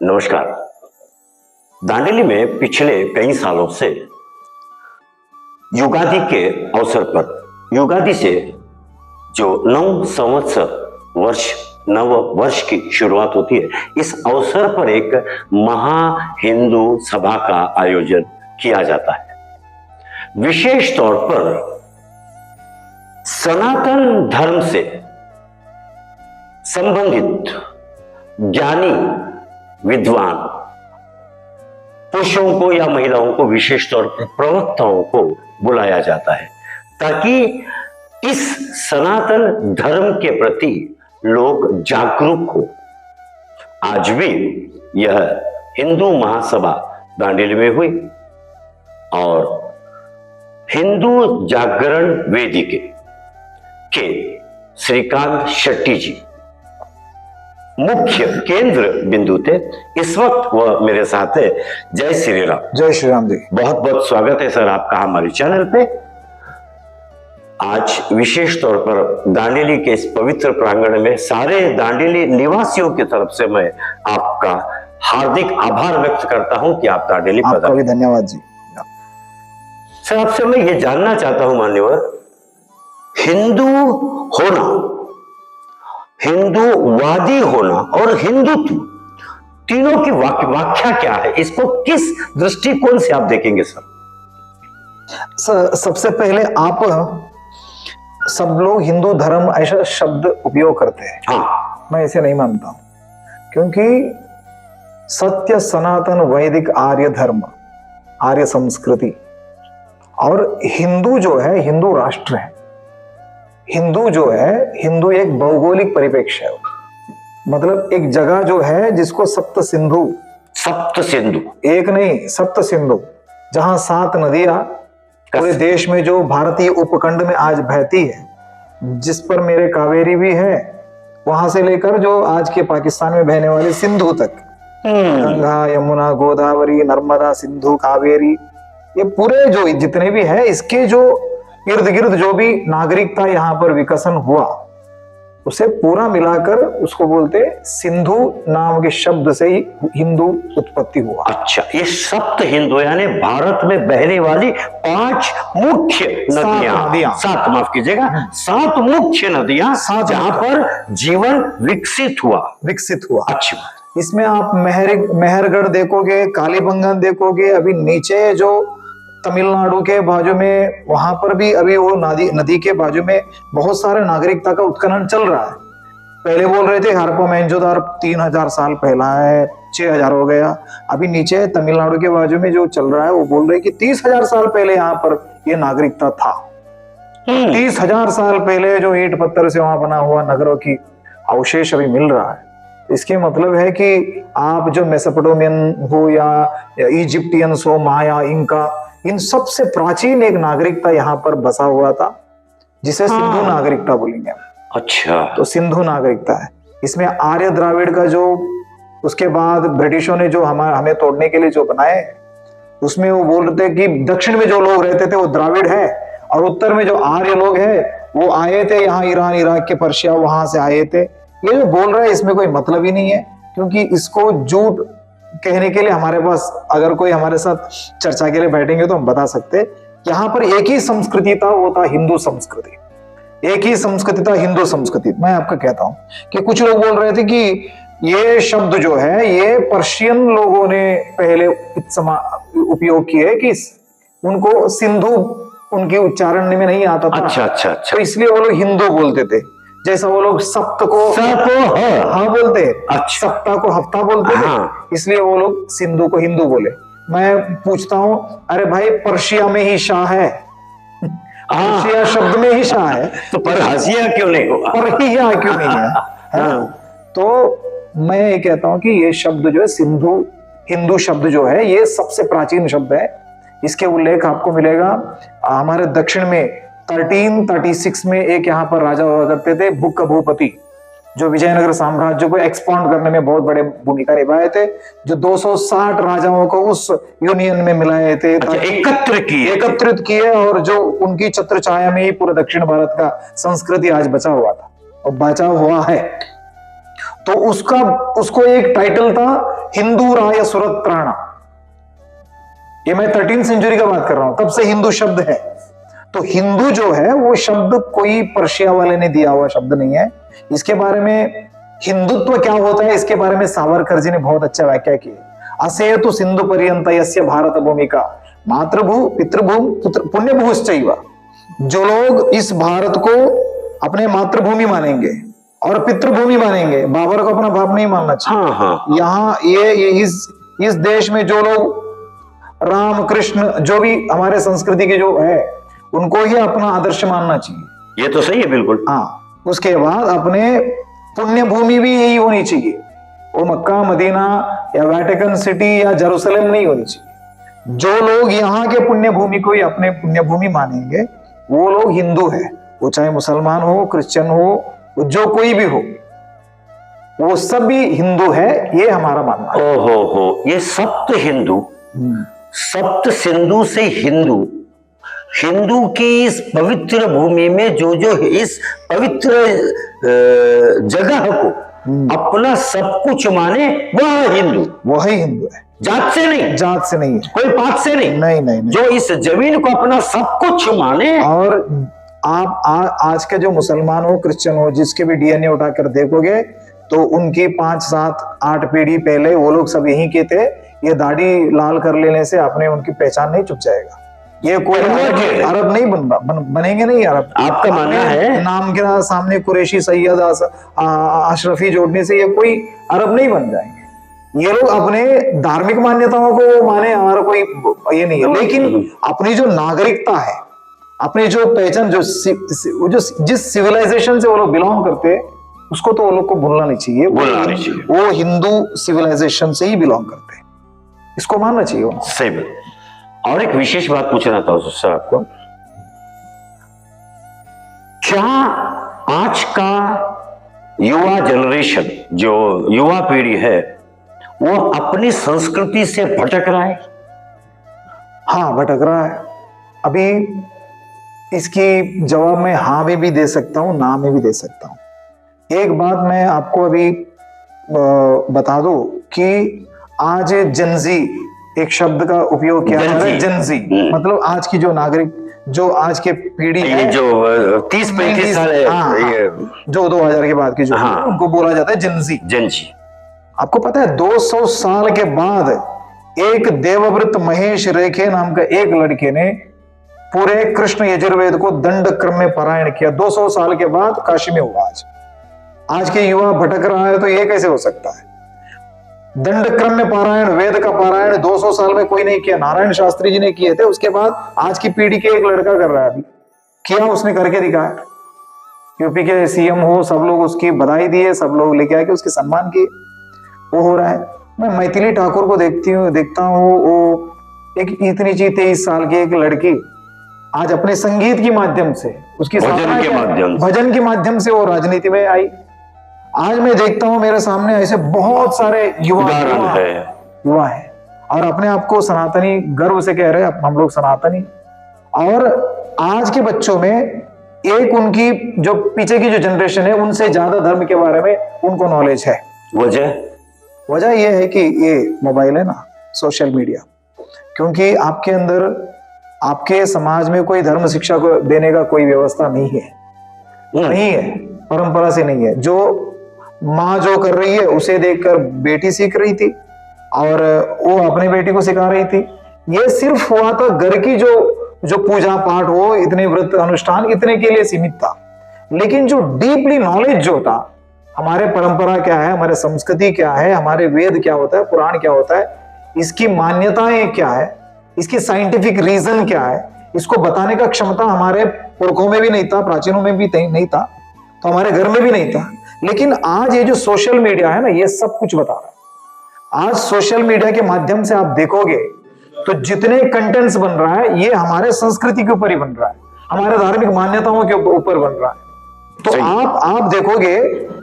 नमस्कार। दांडेली में पिछले कई सालों से युगादि के अवसर पर युगादि से जो नव संवत्सर नव वर्ष की शुरुआत होती है, इस अवसर पर एक महा हिंदू सभा का आयोजन किया जाता है। विशेष तौर पर सनातन धर्म से संबंधित ज्ञानी विद्वान पुरुषों को या महिलाओं को, विशेष तौर पर प्रवक्ताओं को बुलाया जाता है ताकि इस सनातन धर्म के प्रति लोग जागरूक हो। आज भी यह हिंदू महासभा दांडेली में हुई और हिंदू जागरण वेदिके के श्रीकांत शेट्टी जी मुख्य केंद्र बिंदु थे। इस वक्त वह मेरे साथ है। जय श्री राम। जय श्री राम जी। बहुत बहुत स्वागत है सर आपका हमारे चैनल पे। आज विशेष तौर पर दांडेली के इस पवित्र प्रांगण में सारे दांडेली निवासियों की तरफ से मैं आपका हार्दिक आभार व्यक्त करता हूं कि आप दांडेली पधारे। आपका भी धन्यवाद जी। सर आपसे मैं ये जानना चाहता हूं मान्यवर, हिंदू होना, हिंदूवादी होना और हिंदुत्व तीनों की व्याख्या क्या है? इसको किस दृष्टिकोण से आप देखेंगे सर? सबसे पहले आप सब लोग हिंदू धर्म ऐसा शब्द उपयोग करते हैं। हाँ, मैं इसे नहीं मानता हूं, क्योंकि सत्य सनातन वैदिक आर्य धर्म, आर्य संस्कृति और हिंदू जो है, हिंदू राष्ट्र है। हिंदू जो है, हिंदू एक भौगोलिक परिप्रेक्ष्य है, मतलब एक जगह जो है जिसको सप्त सिंधु एक नहीं सप्त सिंधु, जहां 7 नदियां पूरे देश में जो भारतीय उपखंड में आज बहती है, जिस पर मेरे कावेरी भी है, वहां से लेकर जो आज के पाकिस्तान में बहने वाले सिंधु तक, गंगा यमुना गोदावरी नर्मदा सिंधु कावेरी, ये पूरे जो जितने भी है, इसके जो इर्द गिर्द जो भी नागरिकता यहाँ पर विकसन हुआ, उसे पूरा मिलाकर उसको बोलते सिंधु नाम के शब्द से ही हिंदू उत्पत्ति हुआ। अच्छा, ये सप्त हिंदू यानी भारत में बहने वाली 5 मुख्य नदियां, 7 माफ कीजिएगा, 7 मुख्य नदियां जहां पर जीवन विकसित हुआ। अच्छा, इसमें आप मेहरगढ़ देखोगे, कालीबंगन देखोगे, अभी नीचे जो तमिलनाडु के बाजू में, वहां पर भी अभी वो नदी के बाजू में बहुत सारे नागरिकता का उत्खनन चल रहा है। पहले बोल रहे थे हड़प्पा मोहनजोदड़ो 3000 साल पहला है, 6000 हो गया। अभी नीचे तमिलनाडु के बाजू में जो चल रहा है, वो बोल रहे कि 30,000 साल पहले यहाँ पर ये नागरिकता था। 30,000 साल पहले जो ईंट पत्थर से वहां बना हुआ नगरों की अवशेष अभी मिल रहा है। इसके मतलब है कि आप जो मेसोपोटामियन हो या इजिप्टियंस हो, माया, इंका, इन सबसे प्राचीन एक नागरिकता यहाँ पर बसा हुआ था, जिसे सिंधु नागरिकता बोलेंगे। अच्छा, तो सिंधु नागरिकता है। इसमें आर्य द्राविड़ का जो उसके बाद ब्रिटिशों ने जो हमें तोड़ने के लिए जो बनाए, उसमें वो बोल रहे थे कि दक्षिण में जो लोग रहते थे वो द्राविड़ है, और उत्तर में जो आर्य लोग है वो आए थे यहाँ ईरान, इराक के पर्शिया, वहां से आए थे। ये जो बोल रहे हैं इसमें कोई मतलब ही नहीं है, क्योंकि इसको झूठ कहने के लिए हमारे पास अगर कोई हमारे साथ चर्चा के लिए बैठेंगे तो हम बता सकते हैं, यहाँ पर एक ही संस्कृति था, वो था हिंदू संस्कृति। एक ही संस्कृति था, हिंदू संस्कृति। मैं आपको कहता हूं कि कुछ लोग बोल रहे थे कि ये शब्द जो है ये पर्शियन लोगों ने पहले उपयोग किए, कि उनको सिंधु उनके उच्चारण में नहीं आता था। अच्छा। तो इसलिए वो लोग हिंदू बोलते थे। जैसा वो लोग सप्त को हाँ बोलते, अच्छा, सप्ताह को हफ्ता बोलते थे, इसलिए वो लोग सिंधु को हिंदू बोले। मैं पूछता हूं, अरे भाई पर्शिया में ही शाह है, पर्शिया शब्द में ही शाह है, तो परहिया क्यों नहीं होगा? परहिया क्यों नहीं है? तो मैं ये कहता हूं कि ये शब्द जो है सिंधु, हिंदू शब्द जो है, ये सबसे प्राचीन शब्द है। इसके उल्लेख आपको मिलेगा हमारे दक्षिण में 1336 में एक यहाँ पर राजा हुआ करते थे, बुक्क भूपति, जो विजयनगर साम्राज्य को एक्सपांड करने में बहुत बड़े भूमिका निभाए थे, जो 260 राजाओं को उस यूनियन में मिलाए थे। अच्छा, एकत्रित किए और जो उनकी छत्र छाया में ही पूरा दक्षिण भारत का संस्कृति आज बचा हुआ था और बचा हुआ है। तो उसको एक टाइटल था हिंदू राय सुरत प्राणा। ये मैं 13th सेंचुरी का बात कर रहा हूं, तब से हिंदू शब्द है। तो हिंदू जो है वो शब्द कोई पर्शिया वाले ने दिया हुआ शब्द नहीं है। इसके बारे में हिंदुत्व क्या होता है इसके बारे में सावरकर जी ने बहुत अच्छा व्याख्या की। असेतु सिंधु पर्यंत यस्य भारत भूमिका मातृभू पितृभू पुण्यभूश्चैव। जो लोग इस भारत को अपने मातृभूमि मानेंगे और पितृभूमि मानेंगे, बाबर को अपना बाप नहीं मानना चाहिए। हाँ। यहाँ ये इस देश में जो लोग राम कृष्ण जो भी हमारे संस्कृति के जो है उनको ही अपना आदर्श मानना चाहिए। ये तो सही है बिल्कुल। हाँ, उसके बाद अपने पुण्य भूमि भी यही होनी चाहिए। वो मक्का मदीना या वेटिकन सिटी या जेरूसलम नहीं होनी चाहिए। जो लोग यहाँ के पुण्य भूमि को ही अपने पुण्य भूमि मानेंगे वो लोग हिंदू है। वो चाहे मुसलमान हो, क्रिश्चियन हो, जो कोई भी हो, वो सब भी हिंदू है, ये हमारा मानना है। हो, ये सप्त हिंदू, सप्त सिंधु से हिंदू, हिंदू की इस पवित्र भूमि में जो इस पवित्र जगह को अपना सब कुछ माने वह हिंदू, वही हिंदू है। जात से नहीं, जात से नहीं है, कोई पात से नहीं, नहीं। जो इस जमीन को अपना सब कुछ माने। और आप आज के जो मुसलमान हो, क्रिश्चियन हो, जिसके भी डीएनए उठाकर देखोगे तो उनकी 5, 7, 8 पीढ़ी पहले वो लोग सब यहीं के थे। ये दाढ़ी लाल कर लेने से आपने उनकी पहचान नहीं छुप जाएगा। ये कोई अरब नहीं बनेंगे नहीं अरब। आपका मानना है नाम के सामने कुरैशी, सैयद, अशरफी जोड़ने से ये कोई अरब नहीं बन जाएंगे। ये लोग अपने धार्मिक मान्यताओं को माने, हमारा कोई ये नहीं है, लेकिन अपनी जो नागरिकता है, अपनी जो पहचान, जो जिस सिविलाइजेशन से वो लोग बिलोंग करते हैं उसको तो वो लोग को भूलना नहीं चाहिए। वो हिंदू सिविलाइजेशन से ही बिलोंग करते हैं, इसको मानना चाहिए। सही। और एक विशेष बात पूछना था सर आपको, क्या आज का युवा जनरेशन, जो युवा पीढ़ी है, वो अपनी संस्कृति से भटक रहा है? हाँ, भटक रहा है। अभी इसकी जवाब मैं हाँ में भी दे सकता हूँ, ना में भी दे सकता हूँ। एक बात मैं आपको अभी बता दूं कि आज जनजी एक शब्द का उपयोग किया जा रहा है। जनजी मतलब आज की जो नागरिक, जो आज के पीढ़ी है, जो 30-35 साल है, जो 2000 के बाद की जो, उनको बोला जाता है जनजी। जनजी। आपको पता है 200 साल के बाद एक देवव्रत महेश रेखे नाम का एक लड़के ने पूरे कृष्ण यजुर्वेद को दंड क्रम में पारायण किया। 200 साल के बाद काशी में हुआ। आज के युवा भटक रहा है तो ये कैसे हो सकता है? दंड क्रम में पारायण, वेद का पारायण 200 साल में कोई नहीं किया। नारायण शास्त्री जी ने किए थे, उसके बाद आज की पीढ़ी के एक लड़का कर रहा है। अभी किया, उसने करके दिखाया। यूपी के सीएम हो, सब लोग उसकी बधाई दिए, सब लोग लेके आके उसके सम्मान किए, वो हो रहा है। मैं मैथिली ठाकुर को देखता हूँ, वो एक इतनी 23 साल की एक लड़की आज अपने संगीत के माध्यम से, उसकी भजन के माध्यम से वो राजनीति में आई। आज मैं देखता हूं मेरे सामने ऐसे बहुत सारे युवा है और अपने आप को सनातनी गर्व से कह रहे हैं, हम लोग सनातनी। और आज के बच्चों में एक उनकी जो पीछे की जो जनरेशन है उनसे ज्यादा धर्म के बारे में उनको नॉलेज है। वजह यह है कि ये मोबाइल है ना, सोशल मीडिया। क्योंकि आपके अंदर, आपके समाज में कोई धर्म शिक्षा को देने का कोई व्यवस्था नहीं है, परंपरा से नहीं है। जो माँ जो कर रही है उसे देखकर बेटी सीख रही थी और वो अपनी बेटी को सिखा रही थी। ये सिर्फ हुआ था घर की जो पूजा पाठ हो, इतने व्रत अनुष्ठान, इतने के लिए सीमित था। लेकिन जो डीपली नॉलेज जो था, हमारे परंपरा क्या है, हमारे संस्कृति क्या है, हमारे वेद क्या होता है, पुराण क्या होता है, इसकी मान्यताएं क्या है, इसकी साइंटिफिक रीजन क्या है, इसको बताने का क्षमता हमारे पुरखों में भी नहीं था, प्राचीनों में भी नहीं था, तो हमारे घर में भी नहीं था। लेकिन आज ये जो सोशल मीडिया है ना, ये सब कुछ बता रहा है। आज सोशल मीडिया के माध्यम से आप देखोगे तो जितने कंटेंट्स बन रहा है ये हमारे संस्कृति के ऊपर ही बन रहा है, हमारे धार्मिक मान्यताओं के ऊपर बन रहा है। तो आप देखोगे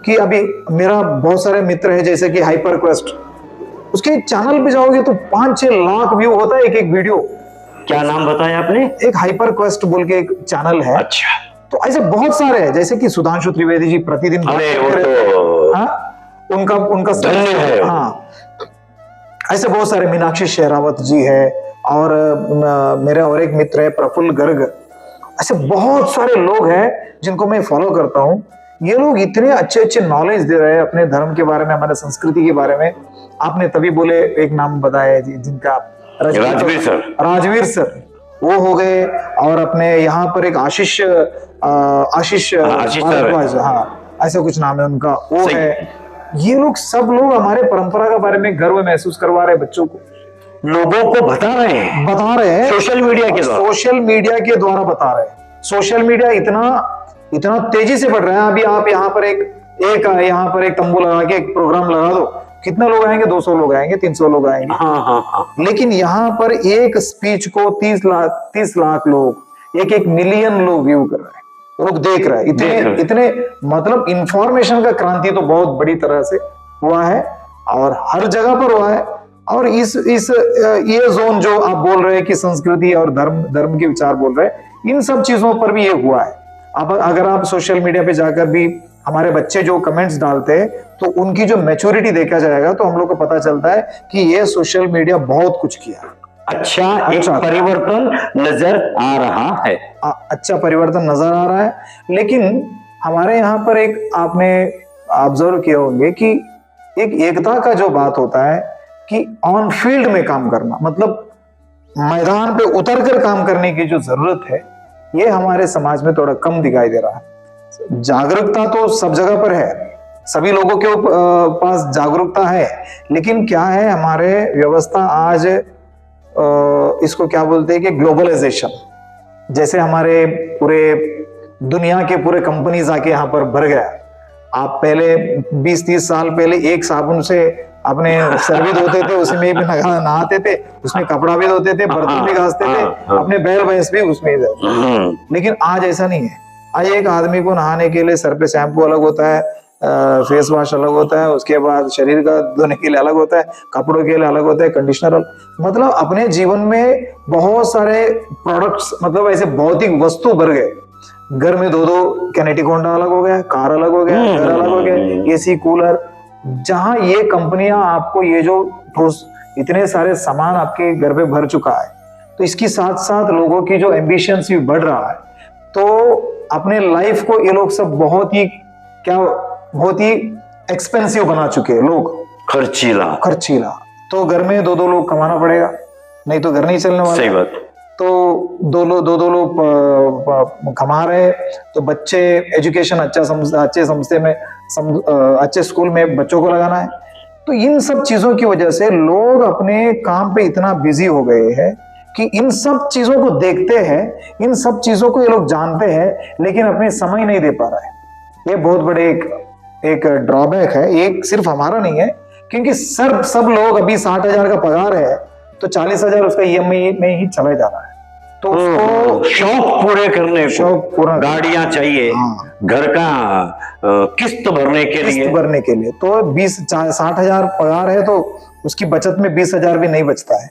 कि अभी मेरा बहुत सारे मित्र है, जैसे कि हाइपर क्वेस्ट, उसके चैनल पे जाओगे तो 5-6 लाख व्यू होता है एक एक वीडियो। क्या नाम बताया आपने? एक हाइपर क्वेस्ट बोल के एक चैनल है। अच्छा। तो ऐसे बहुत सारे हैं, जैसे कि सुधांशु त्रिवेदी जी प्रतिदिन उनका उनका धन्य है। हाँ, ऐसे बहुत सारे, मीनाक्षी शेरावत जी है, और मेरा और एक मित्र है प्रफुल्ल गर्ग। ऐसे बहुत सारे लोग हैं जिनको मैं फॉलो करता हूँ। ये लोग इतने अच्छे अच्छे नॉलेज दे रहे हैं अपने धर्म के बारे में, हमारे संस्कृति के बारे में। आपने तभी बोले एक नाम बताया जिनका, राजवीर सर। राजवीर सर वो हो गए, और अपने यहाँ पर एक आशीष आशीष भारद्वाज, हाँ ऐसा कुछ नाम है उनका, वो सही। है। ये लोग सब लोग हमारे परंपरा के बारे में गर्व महसूस करवा रहे हैं बच्चों को, लोगों को बता रहे हैं सोशल मीडिया के द्वारा, सोशल मीडिया के द्वारा बता रहे हैं। सोशल मीडिया इतना तेजी से बढ़ रहा है। अभी आप यहाँ पर यहाँ पर एक तंबू लगा के एक प्रोग्राम लगा दो, कितना लोग आएंगे? 200 लोग आएंगे, 300 लोग आएंगे। हाँ। लेकिन यहाँ पर एक स्पीच को 30 लाख लोग, एक मिलियन लोग व्यू कर रहे हैं, लोग देख रहे हैं। इतने मतलब इंफॉर्मेशन का क्रांति तो बहुत बड़ी तरह से हुआ है, और हर जगह पर हुआ है। और ये जोन जो आप बोल रहे हैं कि संस्कृति और धर्म के विचार बोल रहे हैं, इन सब चीजों पर भी ये हुआ है। अब अगर आप सोशल मीडिया पे जाकर भी हमारे बच्चे जो कमेंट्स डालते हैं, तो उनकी जो मैच्योरिटी देखा जाएगा, तो हम लोग को पता चलता है कि ये सोशल मीडिया बहुत कुछ किया। एक परिवर्तन नजर आ रहा है। अच्छा परिवर्तन नजर आ रहा है। लेकिन हमारे यहाँ पर एक आपने ऑब्जर्व किए होंगे कि एक एकता का जो बात होता है कि ऑन फील्ड में काम करना, मतलब मैदान पे उतर कर काम करने की जो जरूरत है, ये हमारे समाज में थोड़ा कम दिखाई दे रहा है। जागरूकता तो सब जगह पर है, सभी लोगों के पास जागरूकता है, लेकिन क्या है, हमारे व्यवस्था आज इसको क्या बोलते हैं कि ग्लोबलाइजेशन, जैसे हमारे पूरे दुनिया के पूरे कंपनीज आके यहाँ पर भर गया। आप पहले 20-30 साल पहले एक साबुन से अपने सर भी धोते थे, उसमें भी नहाते थे, उसमें कपड़ा भी धोते थे, बर्तन भी घासते थे, अपने बैल भैंस भी उसमें ही। लेकिन आज ऐसा नहीं है। आज एक आदमी को नहाने के लिए सर पे शैम्पू अलग होता है, फेस वॉश अलग होता है, उसके बाद शरीर का धोने के लिए अलग होता है, कपड़ों के लिए अलग होता है, कंडीशनर मतलब अपने जीवन में बहुत सारे प्रोडक्ट्स, मतलब ऐसे भौतिक वस्तु भर गए। घर में 2 कैनेटिक होंडा अलग हो गया, कार अलग हो गया, घर अलग हो गया, एसी कूलर। जहां ये कंपनियां आपको ये जो इतने सारे सामान आपके घर पे भर चुका है, तो इसके साथ साथ लोगों की जो एम्बिशंस भी बढ़ रहा है। तो अपने लाइफ को ये लोग सब बहुत ही एक्सपेंसिव बना चुके हैं लोग, खर्चीला। तो घर में 2 लोग कमाना पड़ेगा, नहीं तो घर नहीं चलने वाला। सही बात। तो 2 लोग कमा रहे, तो बच्चे एजुकेशन अच्छे स्कूल में बच्चों को लगाना है। तो इन सब चीजों की वजह से लोग अपने काम पे इतना बिजी हो गए हैं कि इन सब चीजों को देखते हैं, इन सब चीजों को ये लोग जानते हैं, लेकिन अपने समय नहीं दे पा रहा है। ये बहुत बड़े एक ड्रॉबैक है। एक सिर्फ हमारा नहीं है, क्योंकि सब लोग अभी 60,000 का पगार है, तो 40,000 उसका ईएमआई में ही चला जा रहा है। तो उसको शौक पूरे करने को गाड़ियां चाहिए, घर का किस्त भरने के लिए तो 60,000 पगार है, तो उसकी बचत में 20,000 भी नहीं बचता है,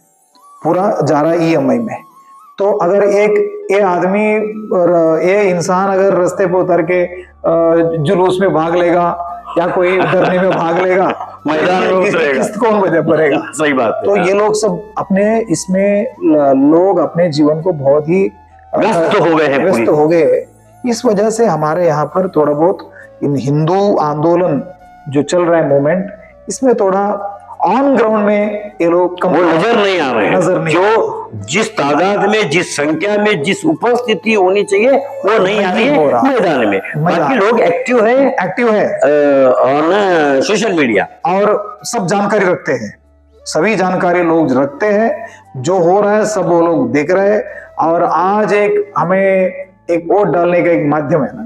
पूरा जा रहा है ईएमआई में। तो अगर ये आदमी और ये इंसान अगर रास्ते पे उतर के जुलूस में भाग लेगा या कोई धरने में भाग लेगा, मैदान में उतरेगा, किस्त कौन बरेगा? सही बात है। तो ये लोग सब लोग अपने जीवन को बहुत ही व्यस्त हो गए। इस वजह से हमारे यहाँ पर थोड़ा बहुत इन हिंदू आंदोलन जो चल रहा है मूवमेंट, इसमें थोड़ा ऑन ग्राउंड में ये लोग वो नजर नहीं आ रहे हैं। जो जिस तादाद में, जिस संख्या में, जिस उपस्थिति होनी चाहिए, वो नहीं आ रही है मैदान में। बाकी लोग एक्टिव है और सोशल मीडिया, और सब जानकारी रखते हैं, सभी जानकारी लोग रखते हैं। जो हो रहा है सब वो लोग देख रहे हैं। और आज हमें एक वोट डालने का एक माध्यम है ना,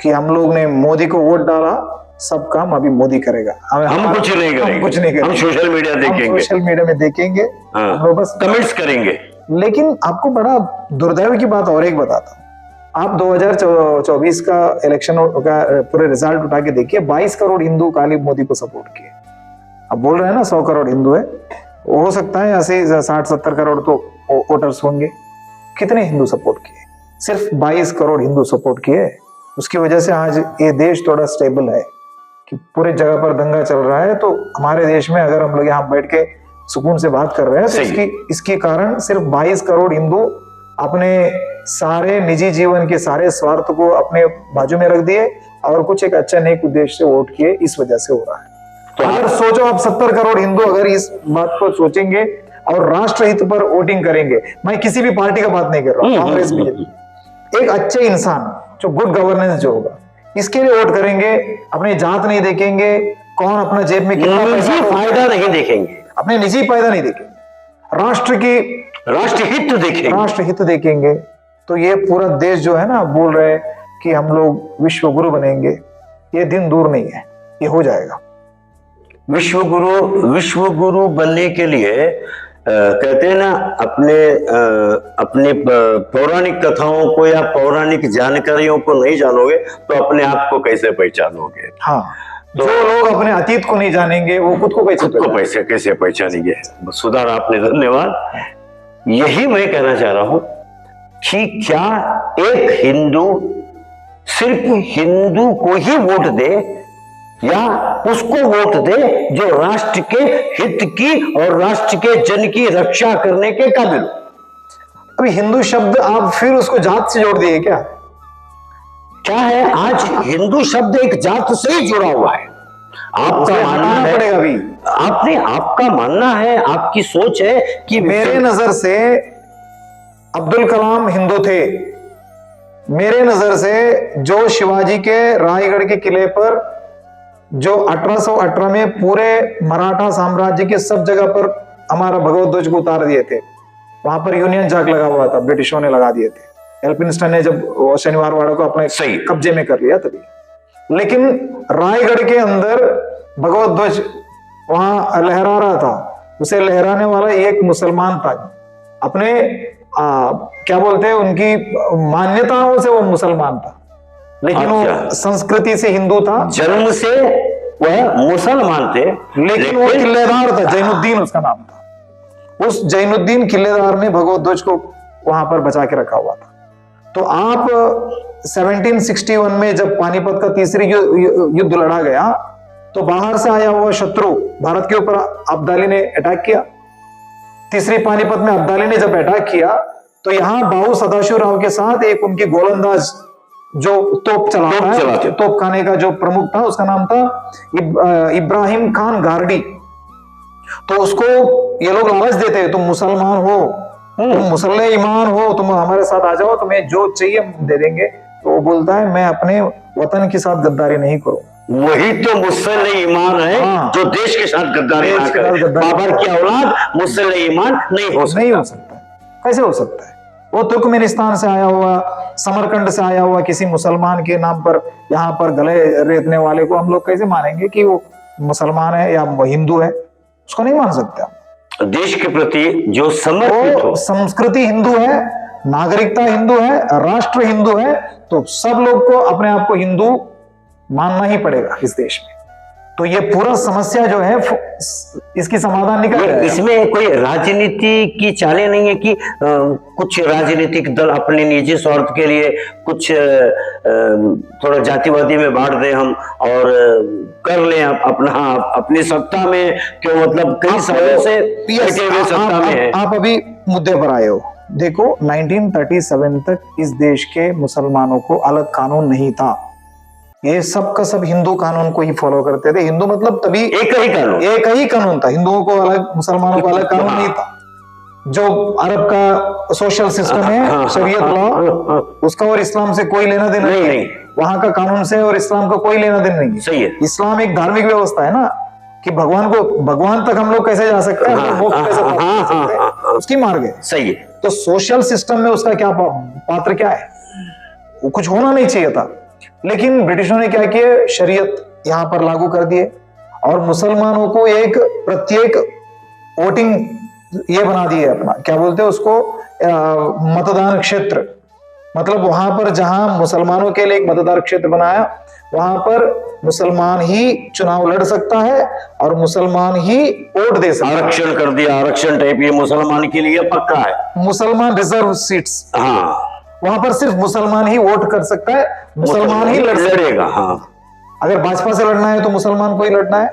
कि हम लोग ने मोदी को वोट डाला, सब काम अभी मोदी करेगा, हम कुछ नहीं करेंगे, हम सोशल मीडिया में देखेंगे, हम बस कमेंट्स करेंगे। लेकिन आपको बड़ा दुर्दैव की बात और एक बताता हूँ। आप 2024 का इलेक्शन का पूरे रिजल्ट उठा के देखिए, 22 करोड़ हिंदू खाली मोदी को सपोर्ट किए। अब बोल रहे हैं ना 100 करोड़ हिंदू है, हो सकता है ऐसे 60-70 करोड़ तो वोटर्स होंगे। कितने हिंदू सपोर्ट किए? सिर्फ 22 करोड़ हिंदू सपोर्ट किए। उसकी वजह से आज ये देश थोड़ा स्टेबल है। कि पूरे जगह पर दंगा चल रहा है, तो हमारे देश में अगर हम लोग यहाँ बैठ के सुकून से बात कर रहे हैं तो सही। इसके कारण सिर्फ 22 करोड़ हिंदू अपने सारे निजी जीवन के सारे स्वार्थ को अपने बाजू में रख दिए और कुछ एक अच्छा नेक उद्देश्य से वोट किए, इस वजह से हो रहा है। तो अगर सोचो आप 70 करोड़ हिंदू अगर इस बात को सोचेंगे और राष्ट्र हित पर वोटिंग करेंगे, मैं किसी भी पार्टी का बात नहीं कर रहा हूँ, कांग्रेस बीजेपी, एक अच्छे इंसान जो गुड गवर्नेंस जो होगा इसके लिए वोट करेंगे, अपनी जात नहीं देखेंगे, कौन अपना जेब में कितना निजी फायदा नहीं देखेंगे, अपने निजी फायदा नहीं देखेंगे, राष्ट्र हित देखेंगे। तो ये पूरा देश जो है ना बोल रहे हैं कि हम लोग विश्व गुरु बनेंगे, ये दिन दूर नहीं है, ये हो जाएगा। विश्व गुरु बनने के लिए कहते हैं ना, अपने पौराणिक कथाओं को या पौराणिक जानकारियों को नहीं जानोगे तो अपने आप को कैसे पहचानोगे? हाँ, तो जो लोग अपने अतीत को नहीं जानेंगे वो खुद को कैसे पहचानेंगे? सुधार आपने, धन्यवाद। यही मैं कहना चाह रहा हूं कि क्या एक हिंदू सिर्फ हिंदू को ही वोट दे या उसको वोट दे जो राष्ट्र के हित की और राष्ट्र के जन की रक्षा करने के काबिल हो? अभी हिंदू शब्द आप फिर उसको जात से जोड़ दिए क्या? क्या है, आज हिंदू शब्द एक जात से ही जुड़ा हुआ है। आपका मानना है, पड़ेगा अभी आपका मानना है, आपकी सोच है कि मेरे नजर से अब्दुल कलाम हिंदू थे, मेरे नजर से जो शिवाजी के रायगढ़ के किले पर जो 1818 में पूरे मराठा साम्राज्य के सब जगह पर हमारा भगवत ध्वज को उतार दिए थे, वहां पर यूनियन जैक लगा हुआ था, ब्रिटिशों ने लगा दिए थे, एल्फिंस्टन ने जब शनिवार वाड़े को अपने कब्जे में कर लिया तभी। लेकिन रायगढ़ के अंदर भगवत ध्वज वहां लहरा रहा था, उसे लहराने वाला एक मुसलमान था, अपने क्या बोलते हैं उनकी मान्यताओं से वो मुसलमान था, लेकिन वो संस्कृति से हिंदू था, जन्म से वह मुसलमान थे, लेकिन वो किलेदार था, जैनुद्दीन उसका नाम था। उस जैनुद्दीन किलेदार ने भगवत ध्वज को वहां पर बचा के रखा हुआ था। तो आप 1761 में जब पानीपत का तीसरी युद्ध लड़ा गया तो बाहर से आया हुआ शत्रु भारत के ऊपर अब्दाली ने अटैक किया। तीसरी पानीपत में अब्दाली ने जब अटैक किया तो यहाँ बाबू सदाशिव राव के साथ एक उनकी गोलंदाज जो तोप चलाते तोप खाने का जो प्रमुख था, उसका नाम था इब्राहिम खान गार्डी। तो उसको ये लोग लालच देते, तुम मुसलमान हो, तुम मुसल्ले ईमान हो, तुम हमारे साथ आ जाओ, तुम्हें जो चाहिए हम दे देंगे। तो वो बोलता है मैं अपने वतन के साथ गद्दारी नहीं करूंगा। वही तो मुसल्ले ईमान है। हाँ। जो देश के साथ गद्दारी ना करे। बाबर की औलाद मुसल्ले ईमान नहीं हो सकता। कैसे हो सकता है? वो तुर्कमेनिस्तान से आया हुआ, समरकंद से आया हुआ किसी मुसलमान के नाम पर यहाँ पर गले रेतने वाले को हम लोग कैसे मानेंगे कि वो मुसलमान है या हिंदू है? उसको नहीं मान सकते। देश के प्रति जो समर्पित हो, संस्कृति हिंदू है, नागरिकता हिंदू है, राष्ट्र हिंदू है, तो सब लोग को अपने आप को हिंदू मानना ही पड़ेगा इस देश में। तो ये पूरा समस्या जो है इसकी समाधान निकल जाएगा। इसमें कोई राजनीति की चालें नहीं है कि कुछ राजनीतिक दल अपने निजी स्वार्थ के लिए कुछ थोड़ा जातिवादी में बांट दें हम और कर लें अपनी सत्ता में, क्यों मतलब कई सालों से सत्ता में है। आप अभी मुद्दे पर आए हो। देखो 1937 तक इस देश के मुसलमानों को अलग कानून नहीं था, ये सब का सब हिंदू कानून को ही फॉलो करते थे। हिंदू मतलब तभी एक ही कानून था, हिंदुओं को अलग, मुसलमानों को अलग कानून नहीं था। जो अरब का सोशल सिस्टम है, शरीयत लॉ, उसका और इस्लाम से कोई लेना देना नहीं। वहां का कानून से और इस्लाम का कोई लेना देना नहीं। सही है। इस्लाम एक धार्मिक व्यवस्था है ना, कि भगवान तक हम लोग कैसे जा सकते हैं, उसकी मार्ग है। सही है। तो सोशल सिस्टम में उसका क्या पात्र क्या है? वो कुछ होना नहीं चाहिए था, लेकिन ब्रिटिशों ने क्या किया, शरीयत यहाँ पर लागू कर दिए और मुसलमानों को एक प्रत्येक वोटिंग ये बना दिए, अपना क्या बोलते हैं उसको, मतदान क्षेत्र। मतलब वहां पर जहां मुसलमानों के लिए एक मतदान क्षेत्र बनाया, वहां पर मुसलमान ही चुनाव लड़ सकता है और मुसलमान ही वोट दे सकता है। आरक्षण कर दिया, आरक्षण टाइप ये मुसलमान के लिए पक्का है। मुसलमान रिजर्व सीट्स, हाँ, वहां पर सिर्फ मुसलमान ही वोट कर सकता है, मुसलमान ही लड़ेगा। हाँ, अगर भाजपा से लड़ना है तो मुसलमान को ही लड़ना है,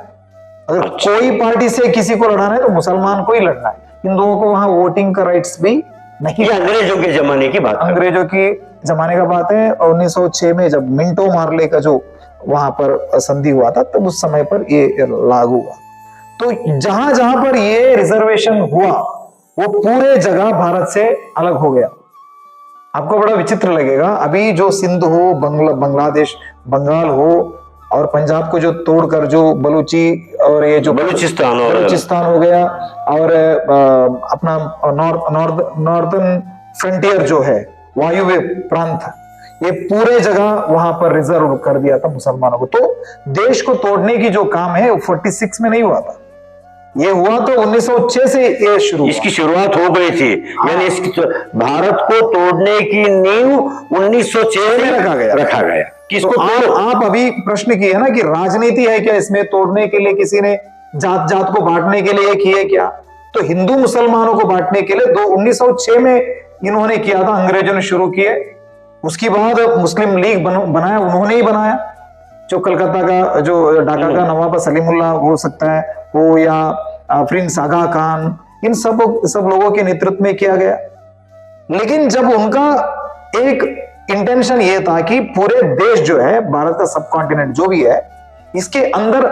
अगर कोई पार्टी से किसी को लड़ना है तो मुसलमान को ही लड़ना है। हिंदुओं को वहां वोटिंग का राइट्स भी नहीं। ये अंग्रेजों के जमाने की बात है। अंग्रेजों की जमाने का बात है। 1906 में जब मिंटो मार्ले का जो वहां पर संधि हुआ था, तब उस समय पर ये लागू हुआ। तो जहां जहां पर ये रिजर्वेशन हुआ वो पूरे जगह भारत से अलग हो गया। आपको बड़ा विचित्र लगेगा, अभी जो सिंध हो, बांग्लादेश, बंगाल हो और पंजाब को जो तोड़कर जो बलूची और ये जो बलूचिस्तान हो गया और अपना नॉर्दर्न फ्रंटियर जो है, वायुव्य प्रांत, ये पूरे जगह वहां पर रिजर्व कर दिया था मुसलमानों को। तो देश को तोड़ने की जो काम है वो 46 में नहीं हुआ था, ये हुआ तो 1906 से ये शुरू, इसकी शुरुआत हो गई थी। यानी इसकी भारत को तोड़ने की नींव 1906 में रखा गया। किसको तो आप अभी प्रश्न किए ना कि राजनीति है क्या इसमें, तोड़ने के लिए किसी ने जात जात को बांटने के लिए किए क्या? तो हिंदू मुसलमानों को बांटने के लिए 1906 में इन्होंने किया था, अंग्रेजों ने शुरू किए। उसके बाद मुस्लिम लीग बनाया, उन्होंने ही बनाया। जो कलकत्ता का जो ढाका का नवाब सलीमुल्लाह हो सकता है वो, या प्रिंस आगा खान, इन सब लोगों के नेतृत्व में किया गया। लेकिन जब उनका एक इंटेंशन ये था कि पूरे देश जो है, भारत का सब कॉन्टिनेंट जो भी है, इसके अंदर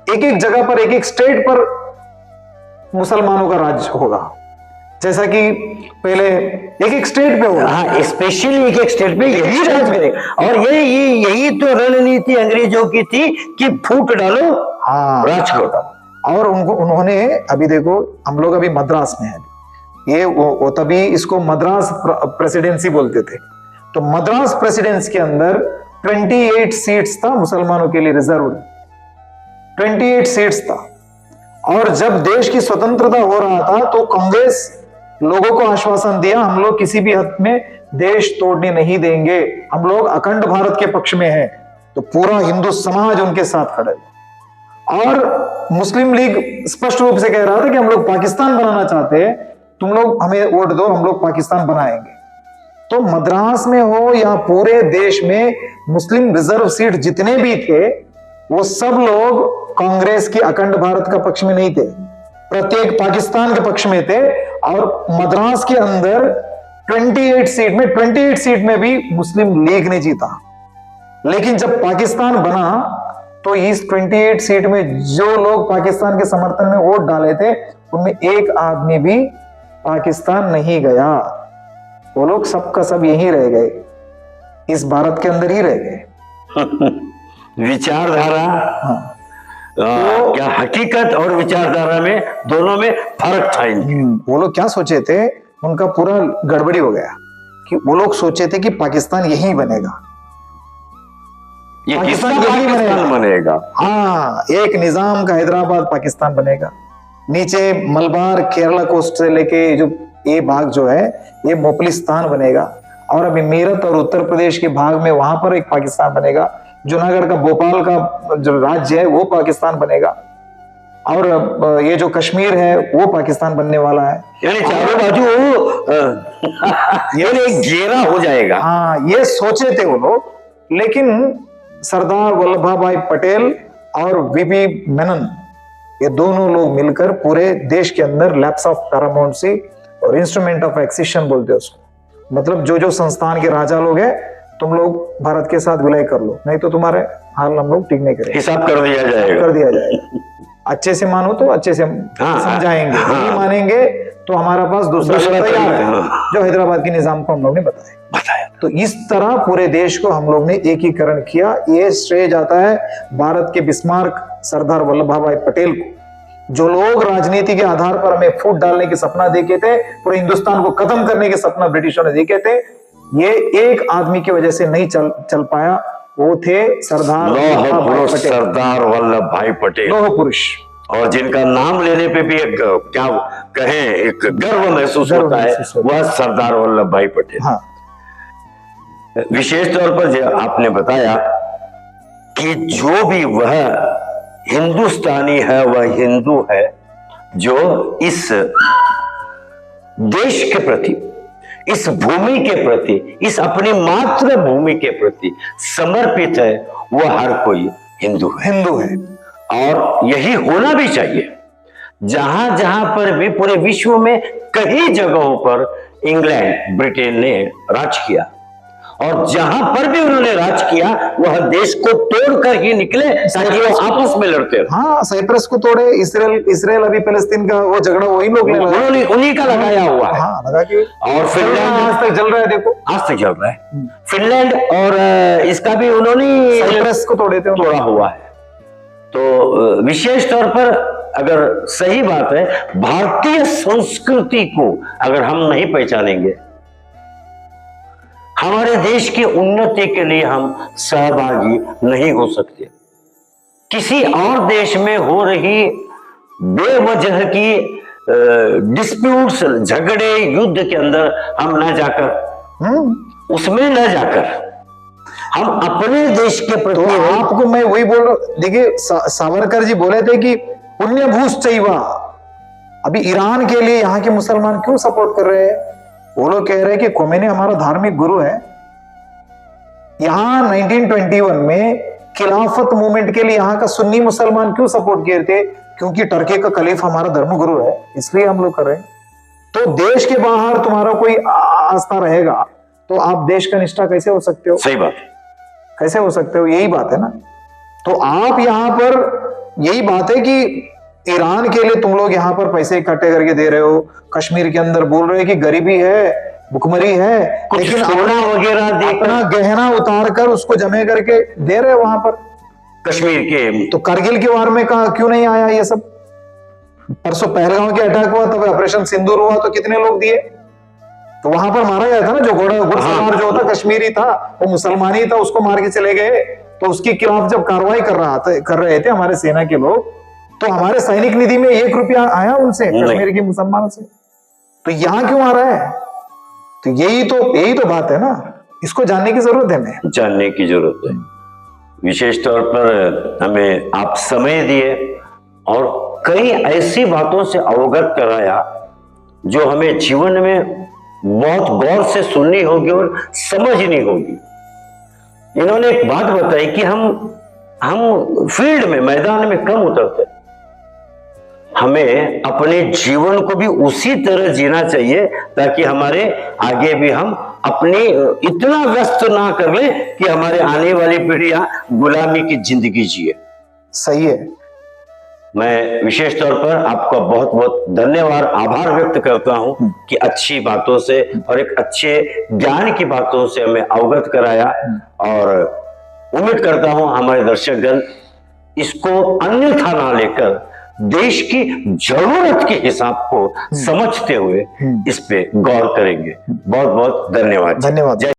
एक एक जगह पर, एक एक स्टेट पर मुसलमानों का राज होगा। जैसा कि पहले एक एक स्टेट पे होगा, हाँ, स्पेशली एक एक स्टेट पे यही राज करेगा। और यही तो रणनीति अंग्रेजों की थी कि फूट डालो, हाँ, राज करो। और उन्होंने अभी देखो, हम लोग अभी मद्रास में हैं, ये वो तभी इसको मद्रास प्रेसिडेंसी बोलते थे। तो मद्रास प्रेसिडेंसी के अंदर 28 सीट्स था मुसलमानों के लिए रिजर्व, 28 सीट्स था। और जब देश की स्वतंत्रता हो रहा था तो कांग्रेस लोगों को आश्वासन दिया, हम लोग किसी भी हद में देश तोड़ने नहीं देंगे, हम लोग अखंड भारत के पक्ष में हैं। तो पूरा हिंदू समाज उनके साथ खड़ा है। और मुस्लिम लीग स्पष्ट रूप से कह रहा था कि हम लोग पाकिस्तान बनाना चाहते हैं, तुम लोग हमें वोट दो, हम लोग पाकिस्तान बनाएंगे। तो मद्रास में हो या पूरे देश में मुस्लिम रिजर्व सीट जितने भी थे, वो सब लोग कांग्रेस की अखंड भारत का पक्ष में नहीं थे, प्रत्येक पाकिस्तान के पक्ष में थे। और मद्रास के अंदर 28 सीट में भी मुस्लिम लीग ने जीता। लेकिन जब पाकिस्तान बना तो इस 28 सीट में जो लोग पाकिस्तान के समर्थन में वोट डाले थे, उनमें एक आदमी भी पाकिस्तान नहीं गया। वो लोग सबका सब यहीं रह गए, इस भारत के अंदर ही रह गए। विचारधारा, हाँ। तो क्या हकीकत और विचारधारा में, दोनों में फर्क था। वो लोग क्या सोचे थे, उनका पूरा गड़बड़ी हो गया कि वो लोग सोचे थे कि पाकिस्तान यहीं बनेगा, ये पाकिस्तान यहीं बनेगा। हाँ, एक निजाम का हैदराबाद पाकिस्तान बनेगा। नीचे मलबार, केरला कोस्ट से लेके जो ये भाग जो है, ये मोपलिस्तान बनेगा। और अभी मेरठ और उत्तर प्रदेश के भाग में वहां पर एक पाकिस्तान बनेगा। जूनागढ़ का भोपाल का जो राज्य है वो पाकिस्तान बनेगा। और ये जो कश्मीर है वो पाकिस्तान बनने वाला है। यानी चारों बाजू ये एक घेरा हो जाएगा। हाँ, ये सोचे थे वो लोग। लेकिन सरदार वल्लभ भाई पटेल और वीपी मेनन, ये दोनों लोग मिलकर पूरे देश के अंदर लैप्स ऑफ पैरामाउंसी और इंस्ट्रूमेंट ऑफ एक्सिशन बोलते हैं उसको, मतलब जो संस्थान के राजा लोग हैं, तुम लोग भारत के साथ विलय कर लो, नहीं तो तुम्हारे हाल हम लोग ठीक नहीं करेंगे, हिसाब कर दिया जाएगा। अच्छे से मानो तो अच्छे से समझाएंगे, नहीं मानेंगे तो हमारा पास दूसरा तैयार है, जो हैदराबाद के निजाम को हम लोग ने बताया। तो इस तरह पूरे देश को हम लोग ने एकीकरण किया। ये श्रेय जाता है भारत के बिस्मार्क सरदार वल्लभ भाई पटेल को। जो लोग राजनीति के आधार पर हमें फूट डालने के सपना देखे थे, पूरे हिंदुस्तान को खत्म करने के सपना ब्रिटिशों ने देखे थे, ये एक आदमी की वजह से नहीं चल पाया। वो थे सरदार वल्लभ भाई पटेल, लौह पुरुष, और जिनका नाम लेने पे भी एक क्या कहें, एक गर्व महसूस होता है, वह सरदार वल्लभ भाई पटेल। हाँ। विशेष तौर पर जो आपने बताया कि जो भी वह हिंदुस्तानी है, वह हिंदू है, जो इस देश के प्रति, इस भूमि के प्रति, इस अपनी मातृभूमि के प्रति समर्पित है, वह हर कोई हिंदू है। हिंदू है। और यही होना भी चाहिए। जहां जहां पर भी पूरे विश्व में कई जगहों पर इंग्लैंड, ब्रिटेन ने राज किया, और जहां पर भी उन्होंने राज किया वह देश को तोड़कर ही निकले ताकि वो आपस में लड़ते रहे। हाँ, साइप्रस को तोड़े, इसराइल अभी फिलिस्तीन का वो झगड़ा वही लोग उन्होंने उन्हीं का लगाया हुआ है। हाँ, लगा के। और फिनलैंड आज तक चल रहा है, देखो आज तक चल रहा है। फिनलैंड और इसका भी उन्होंने साइप्रस को तोड़े थे, तोड़ा हुआ है। तो विशेष तौर पर अगर सही बात है, भारतीय संस्कृति को अगर हम नहीं पहचानेंगे, हमारे देश की उन्नति के लिए हम सहभागी नहीं हो सकते। किसी और देश में हो रही बेवजह की डिस्प्यूट्स, झगड़े, युद्ध के अंदर हम न जाकर, उसमें न जाकर हम अपने देश के प्रति। तो आपको मैं वही बोल रहा हूं, देखिए सावरकर जी बोले थे कि पुण्यभूश्चैव। अभी ईरान के लिए यहाँ के मुसलमान क्यों सपोर्ट कर रहे हैं? वो लोग कह रहे हैं कि खोमेनी हमारा धार्मिक गुरु है। यहाँ 1921 में खिलाफत मूवमेंट के लिए यहाँ का सुन्नी मुसलमान क्यों सपोर्ट किए थे? क्योंकि टर्की का खलीफा हमारा धर्मगुरु है, इसलिए हम लोग कर रहे हैं। तो देश के बाहर तुम्हारा कोई आस्था रहेगा तो आप देश का निष्ठा कैसे हो सकते हो? सही बात, कैसे हो सकते हो? यही बात है ना। तो आप यहाँ पर यही बात है कि ईरान के लिए तुम लोग यहाँ पर पैसे इकट्ठे करके दे रहे हो, कश्मीर के अंदर बोल रहे हो कि गरीबी है, भुखमरी है, लेकिन सोना वगैरह अपना गहना उतार कर उसको जमे करके दे रहे हो वहां पर कश्मीर के। तो करगिल के वार में कहा क्यों नहीं आया ये सब? परसों पहलगांव के अटैक हुआ, तब ऑपरेशन सिंदूर हुआ, तो कितने लोग दिए? तो वहां पर मारा गया था ना, जो घुड़सवार जो था कश्मीरी था, वो मुसलमान ही था, उसको मार के चले गए। तो उसके खिलाफ जब कार्रवाई कर रहे थे हमारे सेना के लोग, तो हमारे सैनिक निधि में 1 रुपया आया उनसे, कश्मीर के मुसलमानों से। तो यहाँ क्यों आ रहा है? तो यही तो बात है ना, इसको जानने की जरूरत है, हमें जानने की जरूरत है। विशेष तौर पर हमें आप समय दिए और कई ऐसी बातों से अवगत कराया जो हमें जीवन में बहुत गौर से सुननी होगी और समझनी होगी। इन्होंने एक बात बताई कि हम फील्ड में, मैदान में कम उतरते, हमें अपने जीवन को भी उसी तरह जीना चाहिए ताकि हमारे आगे भी हम अपनी इतना व्यस्त ना कर ले कि हमारे आने वाली पीढ़ियां गुलामी की जिंदगी जिए। सही है। मैं विशेष तौर पर आपका बहुत बहुत धन्यवाद, आभार व्यक्त करता हूं कि अच्छी बातों से और एक अच्छे ज्ञान की बातों से हमें अवगत कराया, और उम्मीद करता हूं हमारे दर्शकगण इसको अन्यथा ना लेकर देश की जरूरत के हिसाब को समझते हुए इस पे गौर करेंगे। बहुत बहुत धन्यवाद। धन्यवाद।